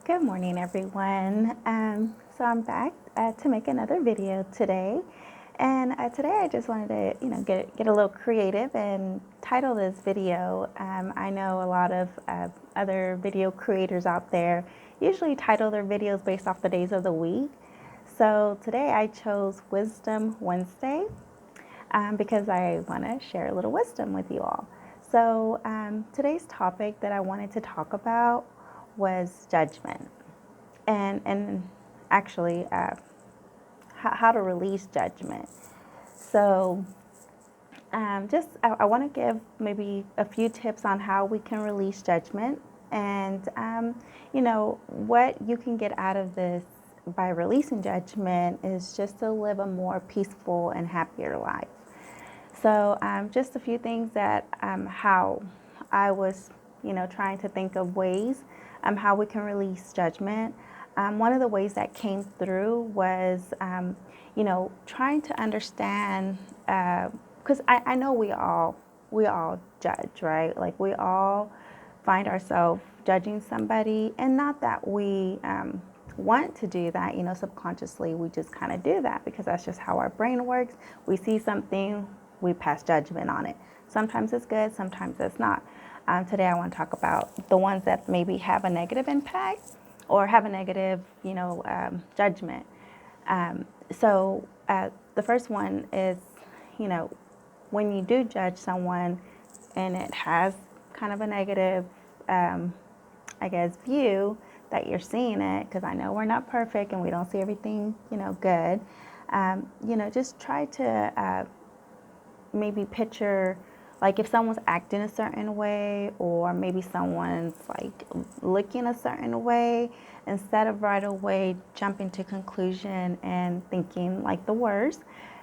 Good morning, everyone. So I'm back to make another video today, and today I just wanted to, get a little creative and title this video. I know a lot of other video creators out there usually title their videos based off the days of the week. So today I chose Wisdom Wednesday because I want to share a little wisdom with you all. So today's topic that I wanted to talk about was judgment, and actually how to release judgment. So just I want to give maybe a few tips on how we can release judgment, and what you can get out of this by releasing judgment is just to live a more peaceful and happier life. So just a few things that how I was, trying to think of ways how we can release judgment. One of the ways that came through was, trying to understand, because I know we all judge, right? Like we all find ourselves judging somebody, and not that we want to do that, subconsciously we just kind of do that because that's just how our brain works. We see something, we pass judgment on it. Sometimes it's good, sometimes it's not. Today I want to talk about the ones that maybe have a negative impact or have a negative, judgment. So the first one is, when you do judge someone and it has kind of a negative, view that you're seeing it, because I know we're not perfect and we don't see everything, good. Just try to maybe picture, like if someone's acting a certain way or maybe someone's like looking a certain way, instead of right away jumping to conclusion and thinking like the worst,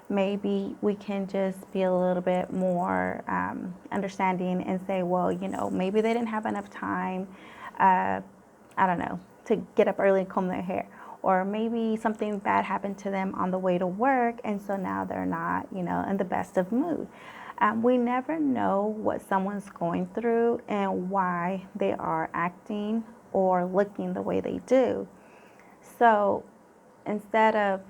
maybe we can just be a little bit more understanding and say, well, maybe they didn't have enough time, I don't know, to get up early and comb their hair. Or maybe something bad happened to them on the way to work, and so now they're not, in the best of mood. We never know what someone's going through and why they are acting or looking the way they do. So instead of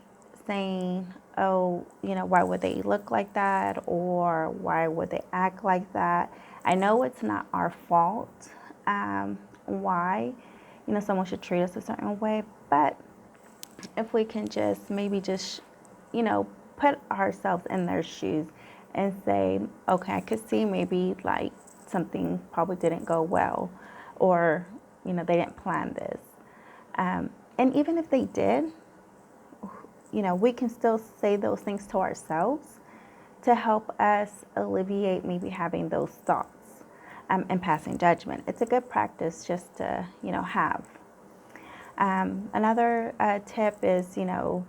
saying, oh, why would they look like that, or why would they act like that? I know it's not our fault why, someone should treat us a certain way, but if we can just maybe just, put ourselves in their shoes and say, okay, I could see maybe like something probably didn't go well, or, they didn't plan this. And even if they did, we can still say those things to ourselves to help us alleviate maybe having those thoughts and passing judgment. It's a good practice just to, have. Another tip is, you,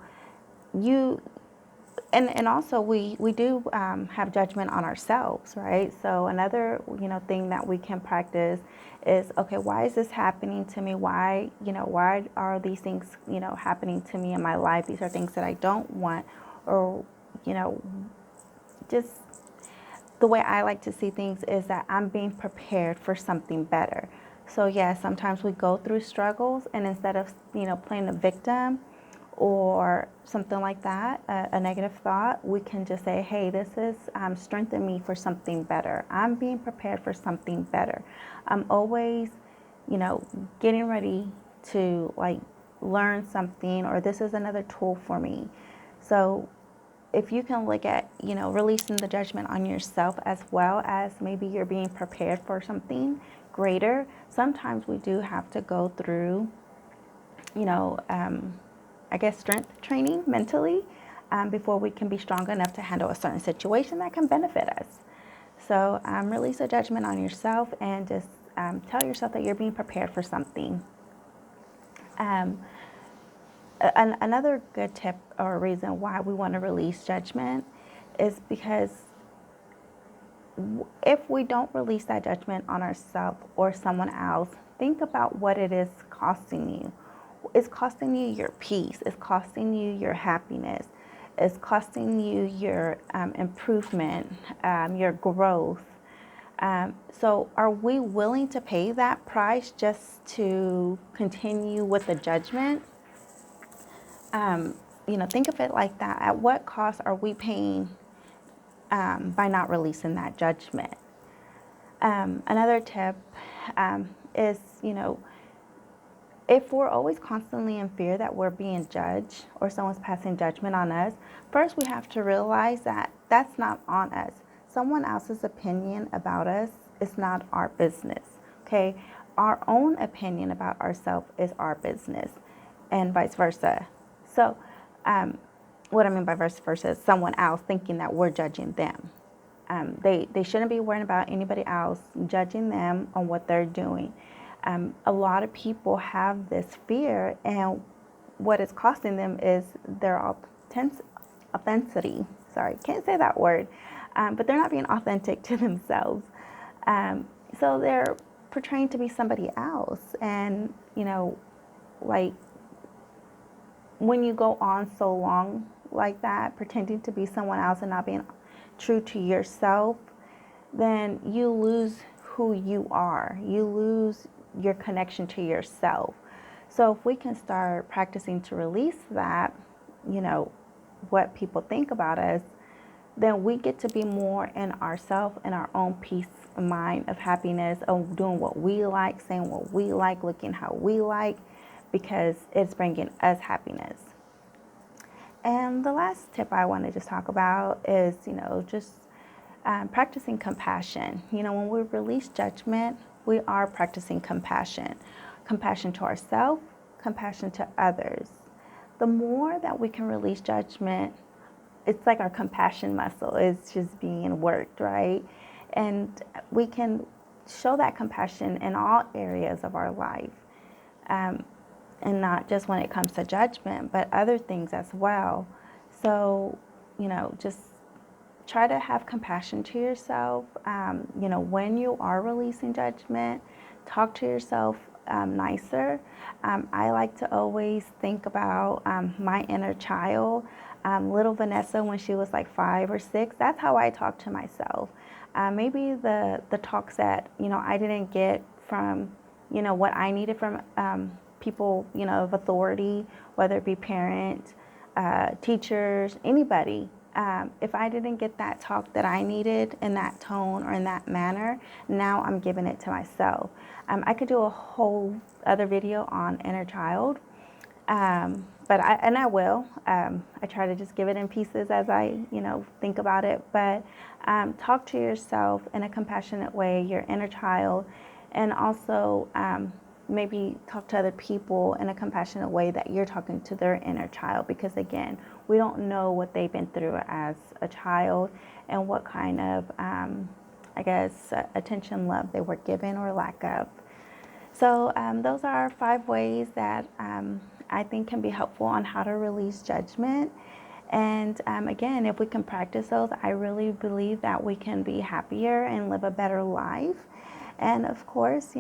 and also we do have judgment on ourselves, right? So another, thing that we can practice is, okay, why is this happening to me? Why, why are these things, happening to me in my life? These are things that I don't want, or, just the way I like to see things is that I'm being prepared for something better. So yeah, sometimes we go through struggles, and instead of, playing the victim or something like that, a negative thought, we can just say, hey, this is strengthening me for something better. I'm being prepared for something better. I'm always, getting ready to like learn something, or this is another tool for me. So if you can look at, releasing the judgment on yourself as well as maybe you're being prepared for something greater. Sometimes we do have to go through, strength training mentally before we can be strong enough to handle a certain situation that can benefit us. So release a judgment on yourself and just tell yourself that you're being prepared for something. Another good tip or reason why we want to release judgment is because if we don't release that judgment on ourselves or someone else, think about what it is costing you. It's costing you your peace. It's costing you your happiness. It's costing you your improvement, your growth. So are we willing to pay that price just to continue with the judgment? Think of it like that. At what cost are we paying by not releasing that judgment? Another tip is, if we're always constantly in fear that we're being judged or someone's passing judgment on us, first we have to realize that that's not on us. Someone else's opinion about us is not our business, okay? Our own opinion about ourselves is our business, and vice versa. So, what I mean by vice versa is someone else thinking that we're judging them. They shouldn't be worrying about anybody else judging them on what they're doing. A lot of people have this fear, and what is costing them is their authenticity. Sorry, can't say that word, but they're not being authentic to themselves. So they're portraying to be somebody else, and like when you go on so long like that, pretending to be someone else and not being true to yourself, then you lose who you are. You lose your connection to yourself. So if we can start practicing to release that, what people think about us, then we get to be more in ourselves and our own peace of mind, of happiness, of doing what we like, saying what we like, looking how we like, because it's bringing us happiness. And the last tip I want to just talk about is, just practicing compassion. When we release judgment, we are practicing compassion. Compassion to ourselves, compassion to others. The more that we can release judgment, it's like our compassion muscle is just being worked, right? And we can show that compassion in all areas of our life. And not just when it comes to judgment, but other things as well. So, just try to have compassion to yourself. When you are releasing judgment, talk to yourself nicer. I like to always think about my inner child, little Vanessa, when she was like 5 or 6. That's how I talk to myself. Maybe the talks that I didn't get from what I needed from people of authority, whether it be parents, teachers, anybody. If I didn't get that talk that I needed in that tone or in that manner, now I'm giving it to myself. I could do a whole other video on inner child, but I will. I try to just give it in pieces as I think about it. But talk to yourself in a compassionate way, your inner child, and also maybe talk to other people in a compassionate way that you're talking to their inner child, because again, we don't know what they've been through as a child and what kind of attention, love they were given or lack of. So those are 5 ways that I think can be helpful on how to release judgment. And again, if we can practice those, I really believe that we can be happier and live a better life. And of course,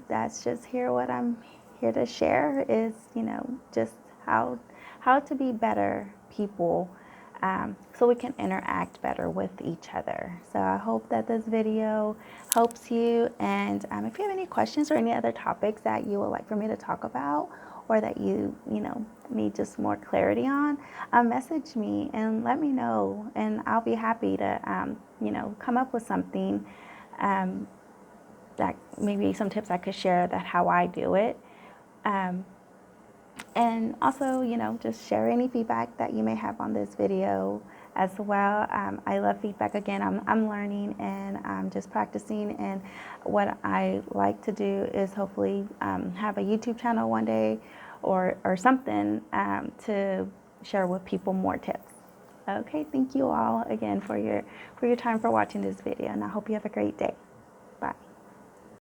that's just what I'm here to share is, just how to be better people, so we can interact better with each other. So I hope that this video helps you. And if you have any questions or any other topics that you would like for me to talk about, or that you need just more clarity on, message me and let me know, and I'll be happy to come up with something that maybe some tips I could share that how I do it. And also, just share any feedback that you may have on this video as well. I love feedback. Again, I'm learning and I'm just practicing. And what I like to do is hopefully have a YouTube channel one day or something to share with people more tips. Okay, thank you all again for your time for watching this video, and I hope you have a great day.